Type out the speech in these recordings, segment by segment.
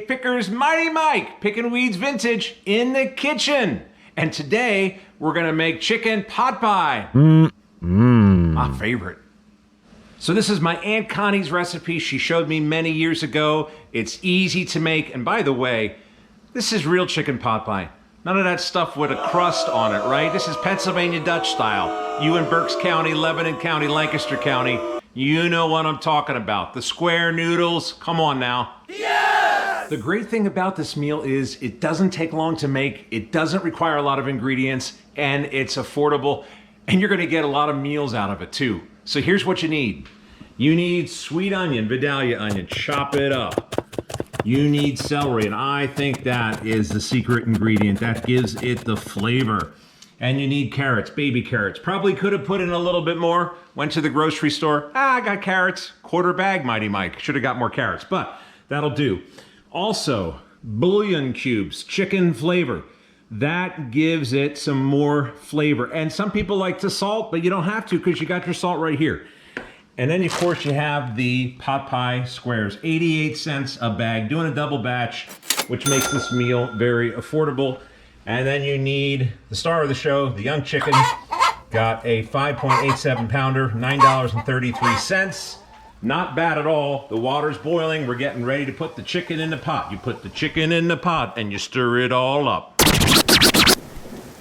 Cake Pickers Mighty Mike, picking weeds vintage in the kitchen. And today we're gonna make chicken pot pie. My favorite. So this is my Aunt Connie's recipe. She showed me many years ago. It's easy to make. And by the way, this is real chicken pot pie. None of that stuff with a crust on it, right? This is Pennsylvania Dutch style. You in Berks County, Lebanon County, Lancaster County, you know what I'm talking about. The square noodles, come on now. Yes! The great thing about this meal is it doesn't take long to make, it doesn't require a lot of ingredients, and it's affordable, and you're gonna get a lot of meals out of it too. So here's what you need. You need sweet onion, Vidalia onion, chop it up. You need celery, and I think that is the secret ingredient. That gives it the flavor. And you need carrots, baby carrots. Probably could have put in a little bit more. Went to the grocery store. I got carrots. Quarter bag, Mighty Mike. Should have got more carrots, but that'll do. Also, bouillon cubes, chicken flavor. That gives it some more flavor. And some people like to salt, but you don't have to because you got your salt right here. And then, of course, you have the pot pie squares, 88 cents a bag, doing a double batch, which makes this meal very affordable. And then you need the star of the show, the young chicken. Got a 5.87 pounder, $9.33. Not bad at all. The water's boiling. We're getting ready to put the chicken in the pot. You put the chicken in the pot and you stir it all up.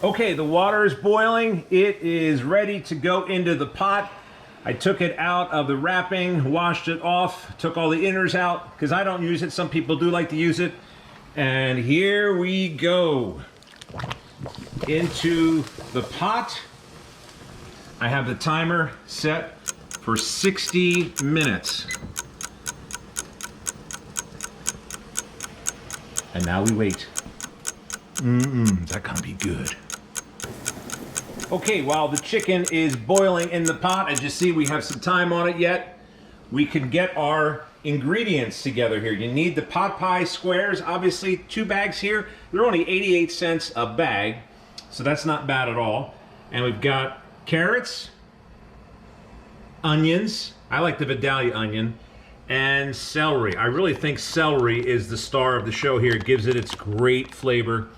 Okay, the water is boiling. It is ready to go into the pot. I took it out of the wrapping, washed it off, took all the inners out because I don't use it. Some people do like to use it. And here we go into the pot. I have the timer set for 60 minutes. And now we wait. That gonna be good. Okay, while the chicken is boiling in the pot, as you see, we have some time on it yet. We can get our ingredients together here. You need the pot pie squares, obviously 2 bags here. They're only 88 cents a bag, so that's not bad at all. And we've got carrots, onions, I like the Vidalia onion, and celery. I really think celery is the star of the show here. It gives it its great flavor.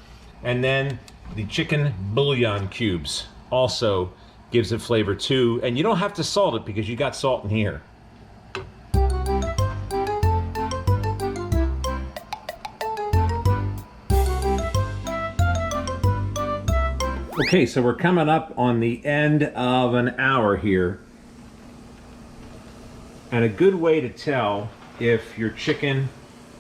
And then the chicken bouillon cubes also gives it flavor too. And you don't have to salt it because you got salt in here. Okay, so we're coming up on the end of an hour here. And a good way to tell if your chicken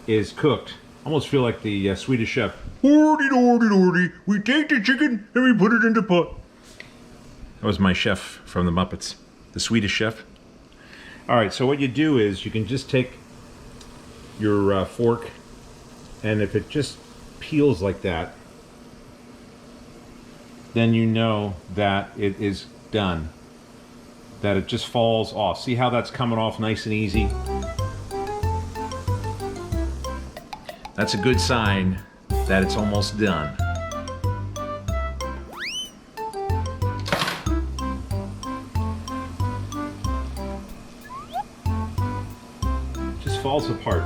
is cooked, almost feel like the Swedish chef. Ordy, ordy, ordy. We take the chicken and we put it in the pot. That was my chef from the Muppets, the Swedish chef. All right, so what you do is you can just take your fork, and if it just peels like that, then you know that it is done. That it just falls off. See how that's coming off nice and easy? That's a good sign that it's almost done. Just falls apart.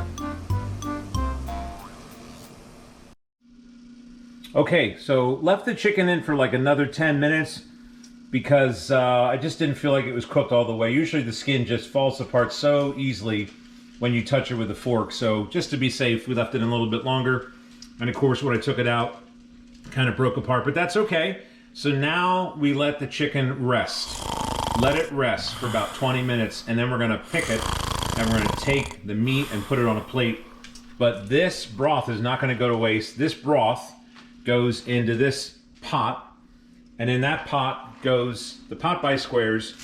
Okay, so left the chicken in for like another 10 minutes because I just didn't feel like it was cooked all the way. Usually the skin just falls apart so easily when you touch it with a fork. So just to be safe, we left it in a little bit longer. And of course, when I took it out, it kind of broke apart, but that's okay. So now we let the chicken rest. Let it rest for about 20 minutes, and then we're gonna pick it, and we're gonna take the meat and put it on a plate. But this broth is not gonna go to waste. This broth goes into this pot, and in that pot goes the pot pie squares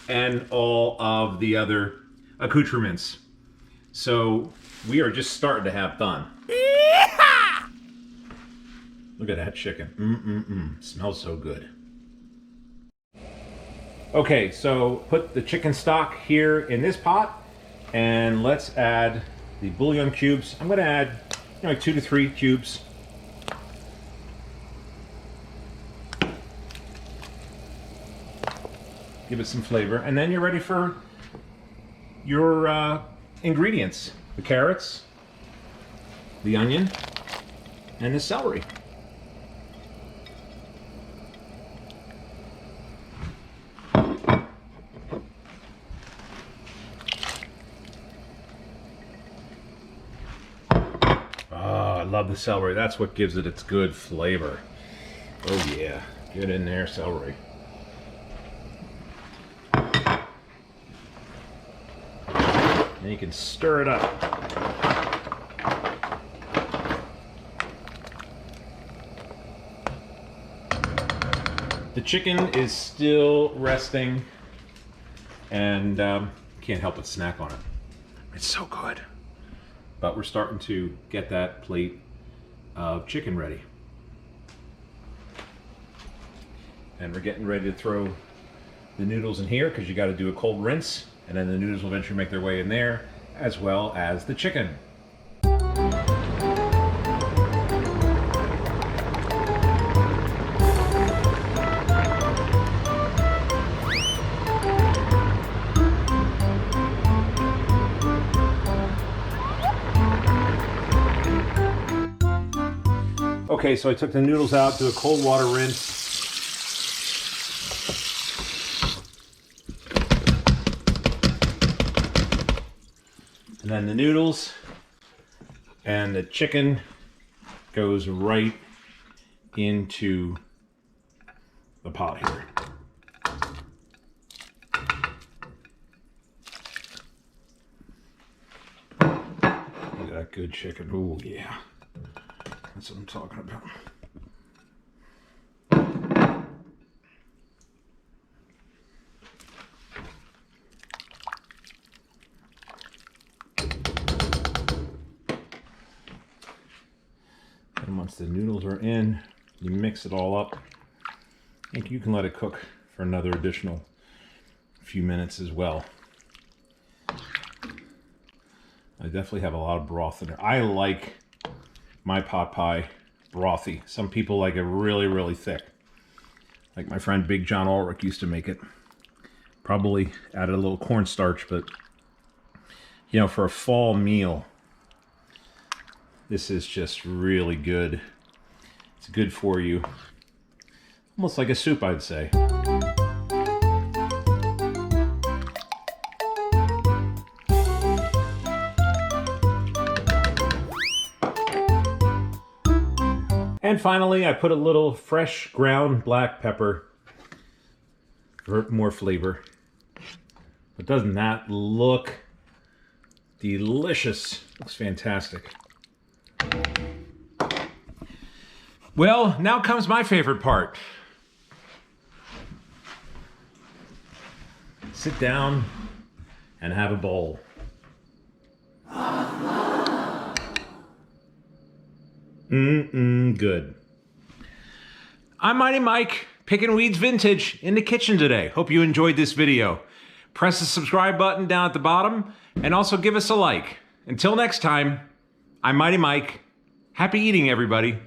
and all of the other accoutrements. So we are just starting to have fun. Look at that chicken. Smells so good. Okay, so put the chicken stock here in this pot, and let's add the bouillon cubes. I'm gonna add like 2 to 3 cubes. Give it some flavor, and then you're ready for your ingredients. The carrots, the onion, and the celery. I love the celery. That's what gives it its good flavor. Oh yeah, get in there, celery. And you can stir it up. The chicken is still resting, and can't help but snack on it. It's so good. But we're starting to get that plate of chicken ready. And we're getting ready to throw the noodles in here because you got to do a cold rinse, and then the noodles will eventually make their way in there, as well as the chicken. Okay, so I took the noodles out, do a cold water rinse. And then the noodles and the chicken goes right into the pot here. Look at that good chicken. Oh yeah. That's what I'm talking about. And once the noodles are in, you mix it all up. I think you can let it cook for another additional few minutes as well. I definitely have a lot of broth in there. I like my pot pie brothy. Some people like it really, really thick. Like my friend Big John Ulrich used to make it. Probably added a little cornstarch, but you know, for a fall meal, this is just really good. It's good for you. Almost like a soup, I'd say. And finally, I put a little fresh ground black pepper for more flavor. But doesn't that look delicious? Looks fantastic. Well, now comes my favorite part. Sit down and have a bowl. Good. I'm Mighty Mike, picking weeds vintage in the kitchen today. Hope you enjoyed this video. Press the subscribe button down at the bottom and also give us a like. Until next time, I'm Mighty Mike. Happy eating, everybody.